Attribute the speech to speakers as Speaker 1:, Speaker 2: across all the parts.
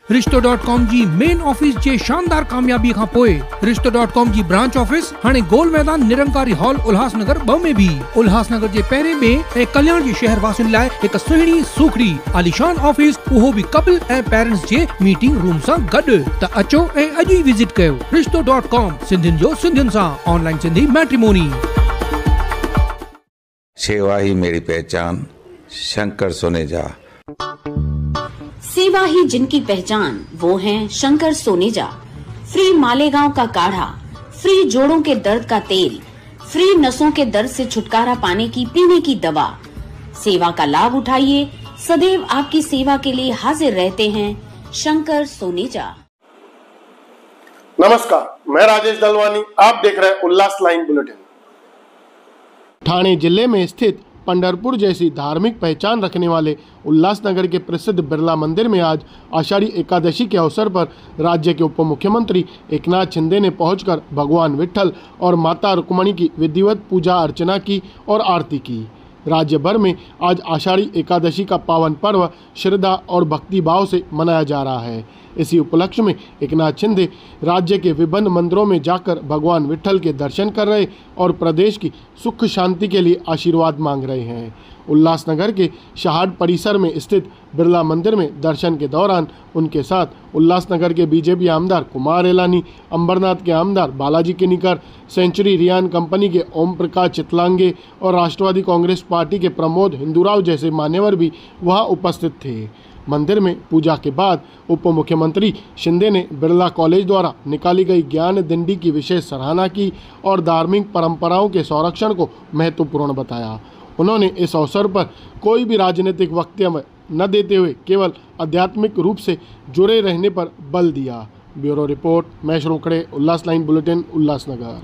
Speaker 1: रिश्तो.com जी main office जे शानदार कामयाबी खां पोइ रिश्तो.com जी ब्रांच ऑफिस हाणे गोल मैदान निरंकारी हॉल उल्हासनगर 2 में भी उल्हासनगर जे पहिरें में ऐं कल्याण जे शहर वासियुनि लाइ हिकु सुहिणी सूखड़ी आलीशान ऑफिस, उहो भी कपल ऐं पेरेंट्स जे मीटिंग रूम सां गॾु। त अचो ऐं अॼु ई विजिट कयो रिश्तो.com, सिंधियुनि जो सिंधियुनि सां ऑनलाइन सिंधी मैट्रिमोनी।
Speaker 2: सेवा ही मेरी पहचान, शंकर सोनेजा।
Speaker 3: सेवा ही जिनकी पहचान, वो हैं शंकर सोनेजा। फ्री मालेगांव का काढ़ा, फ्री जोड़ों के दर्द का तेल, फ्री नसों के दर्द से छुटकारा पाने की पीने की दवा। सेवा का लाभ उठाइए, सदैव आपकी सेवा के लिए हाजिर रहते हैं शंकर सोनेजा।
Speaker 4: नमस्कार, मैं राजेश दलवानी, आप देख रहे हैं उल्लास लाइन बुलेटिन।
Speaker 5: ठाणे जिले में स्थित पंढरपुर जैसी धार्मिक पहचान रखने वाले उल्लासनगर के प्रसिद्ध बिरला मंदिर में आज आषाढ़ी एकादशी के अवसर पर राज्य के उप मुख्यमंत्री एकनाथ शिंदे ने पहुंचकर भगवान विट्ठल और माता रुक्मणी की विधिवत पूजा अर्चना की और आरती की। राज्य भर में आज आषाढ़ी एकादशी का पावन पर्व श्रद्धा और भक्ति भाव से मनाया जा रहा है। इसी उपलक्ष्य में एकनाथ शिंदे राज्य के विभिन्न मंदिरों में जाकर भगवान विट्ठल के दर्शन कर रहे और प्रदेश की सुख शांति के लिए आशीर्वाद मांग रहे हैं। उल्लासनगर के शहाड परिसर में स्थित बिरला मंदिर में दर्शन के दौरान उनके साथ उल्लासनगर के बीजेपी आमदार कुमार एलानी, अंबरनाथ के आमदार बालाजी किनीकर, सेंचुरी रियान कंपनी के ओम प्रकाश चितलांगे और राष्ट्रवादी कांग्रेस पार्टी के प्रमोद हिंदूराव जैसे मान्यवर भी वहां उपस्थित थे। मंदिर में पूजा के बाद उप मुख्यमंत्री शिंदे ने बिरला कॉलेज द्वारा निकाली गई ज्ञान दिंडी की विशेष सराहना की और धार्मिक परंपराओं के संरक्षण को महत्वपूर्ण बताया। उन्होंने इस अवसर पर कोई भी राजनीतिक वक्तव्य न देते हुए केवल आध्यात्मिक रूप से जुड़े रहने पर बल दिया। ब्यूरो रिपोर्ट, महेश रोकड़े, उल्लास लाइन बुलेटिन, उल्लासनगर।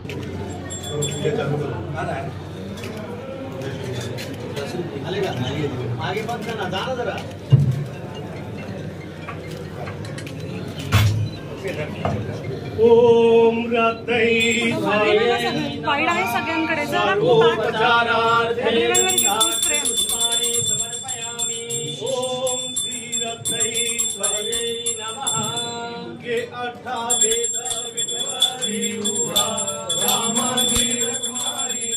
Speaker 6: ओम रतई
Speaker 7: पायडा आहे सगळ्यांकडे जरा
Speaker 6: ओम श्री रतई नमः के 8 वेद विद्वारी हुआ रामानी कुमारी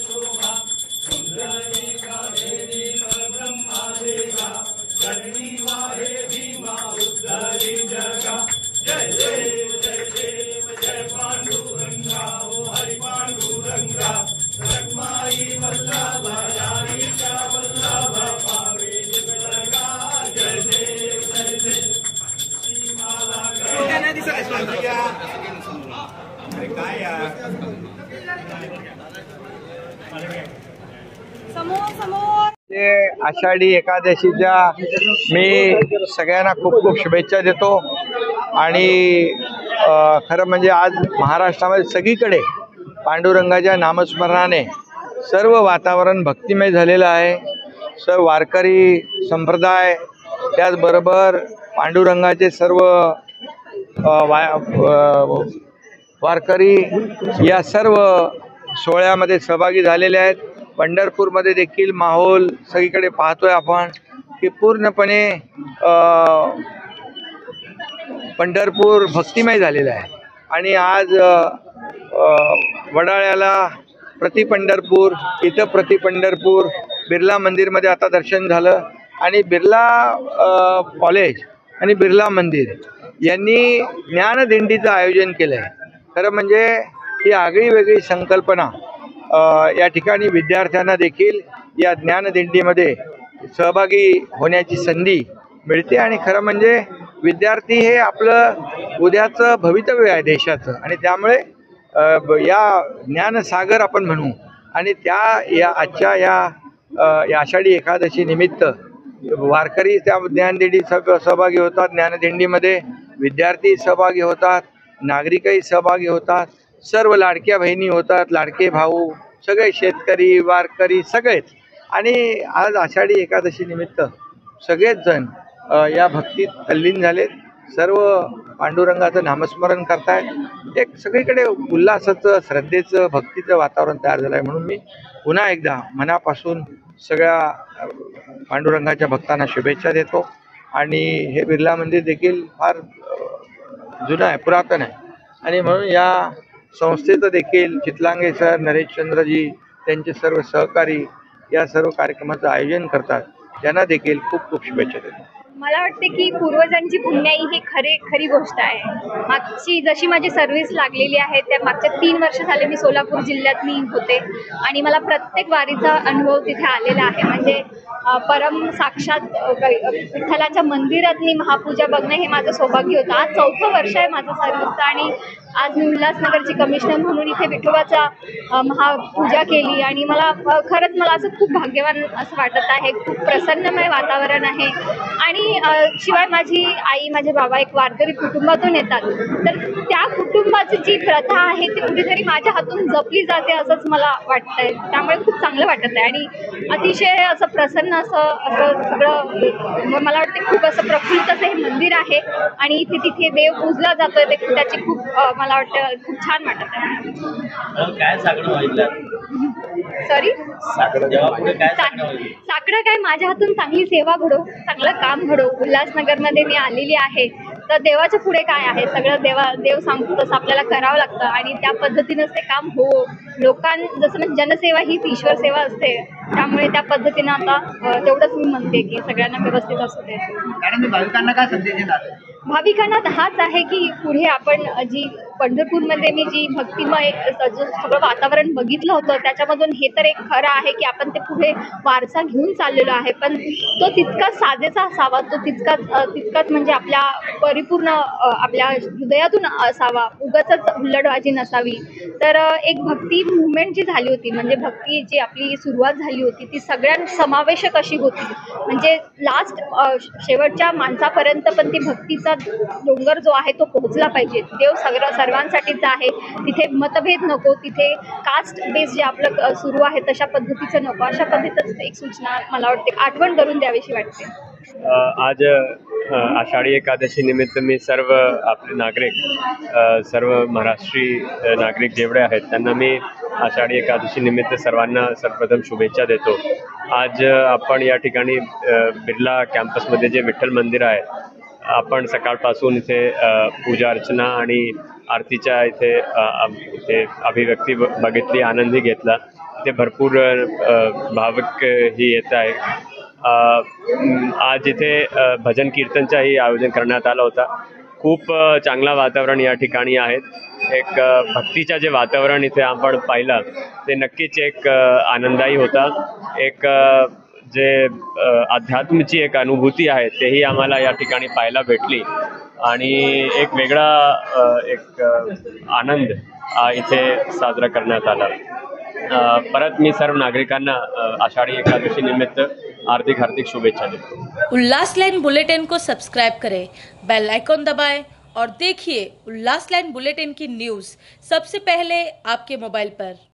Speaker 6: शोभा सुंदरी कावेरी ब्रह्मा देगा धरणी वाहे भीमा उद्धरी जगा। जय देव जय देव जय पांडुरंगा, ओ हरि पांडुरंगा, रखमाई वल्लभ हरि का वल्लभ पावे जगदगा। जय देव जय देव माला
Speaker 8: आषाढी एकादशीच्या मी सगळ्यांना खूप खूप शुभेच्छा देतो। आणि खरं म्हणजे आज महाराष्ट्रामध्ये सगळीकडे पांडुरंगाच्या नामस्मरणाने सर्व वातावरण भक्तिमय झालेलं आहे। सर्व वारकरी संप्रदाय, त्याचबरोबर पांडुरंगाचे सर्व वारकरी या सर्व सोहळ्यामध्ये सहभागी झालेले आहेत। पंढरपूरमध्ये देखील माहोल सगळीकडे पाहतोय आपण की पूर्णपणे पंढरपूर भक्तिमय झालेलं आहे। आणि आज वडाळ्याला प्रति पंढरपूर, इथं प्रति पंढरपूर, बिर्ला मंदिरमध्ये आता दर्शन झालं। आणि बिर्ला कॉलेज आणि बिर्ला मंदिर यांनी ज्ञानदिंडीचं आयोजन केलं आहे। खरं म्हणजे ही आगळी वेगळी संकल्पना या ठिकाणी विद्यार्थ्यांना देखील या ज्ञानदिंडीमध्ये सहभागी होण्याची संधी मिळते। आणि खरं म्हणजे विद्यार्थी हे आपलं उद्याचं भवितव्य आहे देशाचं, आणि त्यामुळे या ज्ञानसागर आपण म्हणू। आणि या आजच्या या आषाढी एकादशी निमित्त वारकरी त्या ज्ञानदिंडी सहभागी होतात, ज्ञानदिंडीमध्ये विद्यार्थी सहभागी होतात, नागरिकही सहभागी होतात, सर्व लाडक्या बहिणी होतात, लाडके भाऊ, सगळे शेतकरी, वारकरी सगळेच। आणि आज आषाढी एकादशी निमित्त सगळेच जण या भक्तीत तल्लीन झालेत, सर्व पांडुरंगाचं नामस्मरण करतायत। एक सगळीकडे उल्हासाचं, श्रद्धेचं, भक्तीचं वातावरण तयार झालं आहे। म्हणून मी पुन्हा एकदा मनापासून सगळ्या पांडुरंगाच्या भक्तांना शुभेच्छा देतो आणि हे बिर्ला मंदिर देखील फार जुनं आहे, पुरातन आहे आणि म्हणून या संस्थेचं देखील चितलांगे सर, नरेशचंद्रजी, त्यांचे सर्व सहकारी या सर्व कार्यक्रमाचं आयोजन करतात, त्यांना देखील खूप खूप शुभेच्छा देतो.
Speaker 9: मला वाटते की पूर्वजांची पुण्याई ही खरी गोष्ट आहे. मागची जशी माझी सर्व्हिस लागलेली आहे त्या मागच्या 3 वर्ष झाले मी सोलापूर जिल्ह्यात मी होते आणि मला प्रत्येक वारीचा अनुभव तिथे आलेला आहे. म्हणजे परम साक्षात विठ्ठलाच्या मंदिरात मी महापूजा बघणं हे माझं सौभाग्य होतं. आज 4थं वर्ष आहे माझं सर्व्हिसचं आणि आज मी उल्हासनगरची कमिशनर म्हणून इथे विठोबाचा महापूजा केली आणि मला खरंच मला असं खूप भाग्यवान असं वाटत आहे. खूप प्रसन्नमय वातावरण आहे आणि शिवाय माझी आई माझे बाबा एक वारकरी कुटुंबातून येतात, तर त्या कुटुंबाची जी प्रथा आहे ती कुठेतरी माझ्या हातून जपली जाते असंच मला वाटतंय. त्यामुळे खूप चांगलं वाटत आहे आणि अतिशय असं प्रसन्न असं सगळं मला वाटतं. खूप असं प्रफुल्लित असं हे मंदिर आहे आणि तिथे देव पूजला जातोय, त्याची खूप मला वाटतं खूप छान वाटत आहे. सॉरी साकडं काय माझ्या हातून चांगली सेवा घडो, चांगलं काम घडो. उल्हासनगरमध्ये मी आलेली आहे तर देवाच्या पुढे काय आहे, सगळं देव सांगतो तसं आपल्याला करावं लागतं आणि त्या पद्धतीनंच ते काम हो. जसं म्हणजे जनसेवा हीच ईश्वर सेवा असते, त्यामुळे त्या पद्धतीनं आता तेवढंच मी म्हणते की सगळ्यांना व्यवस्थित असू दे.
Speaker 10: भाविकांना काय संदेश देणार?
Speaker 9: भाविकांना हाच आहे की पुढे आपण जी पंढरपूरमध्ये मी जी भक्तिमय सगळं वातावरण बघितलं होतं त्याच्यामधून हे तर एक खरं आहे की आपण ते पुढे वारसा घेऊन चाललेलो आहे, पण तो तितकाच साजेसा असावा, तो तितकाच म्हणजे आपल्या परिपूर्ण आपल्या हृदयातून असावा, उगाचच हुल्लडबाजी नसावी. तर एक भक्ती मुवमेंट जी झाली होती, म्हणजे भक्ती जी आपली सुरुवात झाली होती ती सगळ्यांसमावेशक अशी होती. म्हणजे लास्ट शेवटच्या माणसापर्यंत पण ती भक्तीचा डोंगर जो आहे तो पोहोचला पाहिजे. देव सर्वांसाठीच आहे, तिथे मतभेद नको, तिथे कास्ट बेस जे आपलं सुरू आहे तशा पद्धतीचं नको. अशा पद्धतीचं एक सूचना मला वाटते आठवण करून द्यावीशी वाटते.
Speaker 11: आज आषाढी एकादशी निमित्त मी सर्व आपले नागरिक, सर्व महाराष्ट्री नागरिक जेवढे आहेत त्यांना मी आषाढी एकादशी निमित्त सर्वांना सर्वप्रथम शुभेच्छा देतो. आज आपण या ठिकाणी बिर्ला कॅम्पसमध्ये जे विठ्ठल मंदिर आहे, आपण सकाळपासून इथे पूजा अर्चना आणि आरतीच्या इथे अभिव्यक्ती बघितली, आनंदही घेतला. इथे भरपूर भाविक ही येत आहे. आज इथे भजन कीर्तनचाही आयोजन करण्यात आला होता. खूप चांगला वातावरण या ठिकाणी आहे. एक भक्तीचं जे वातावरण इथे आपण पाहिलं ते नक्कीच एक आनंददायी होता. एक जे अध्यात्माची एक अनुभूती आहे तेही आम्हाला या ठिकाणी पाहायला भेटली आणि एक वेगळा एक आनंद इथे साजरा करण्यात आला. परत मी सर्व नागरिकांना आषाढी एकादशी निमित्त हार्दिक शुभेच्छा देतो.
Speaker 12: उल्लास लाइन बुलेटिन को सब्सक्राइब करें, बेल आइकॉन दबाएं और देखिए उल्लास लाइन बुलेटिन की न्यूज़ सबसे पहले आपके मोबाइल पर.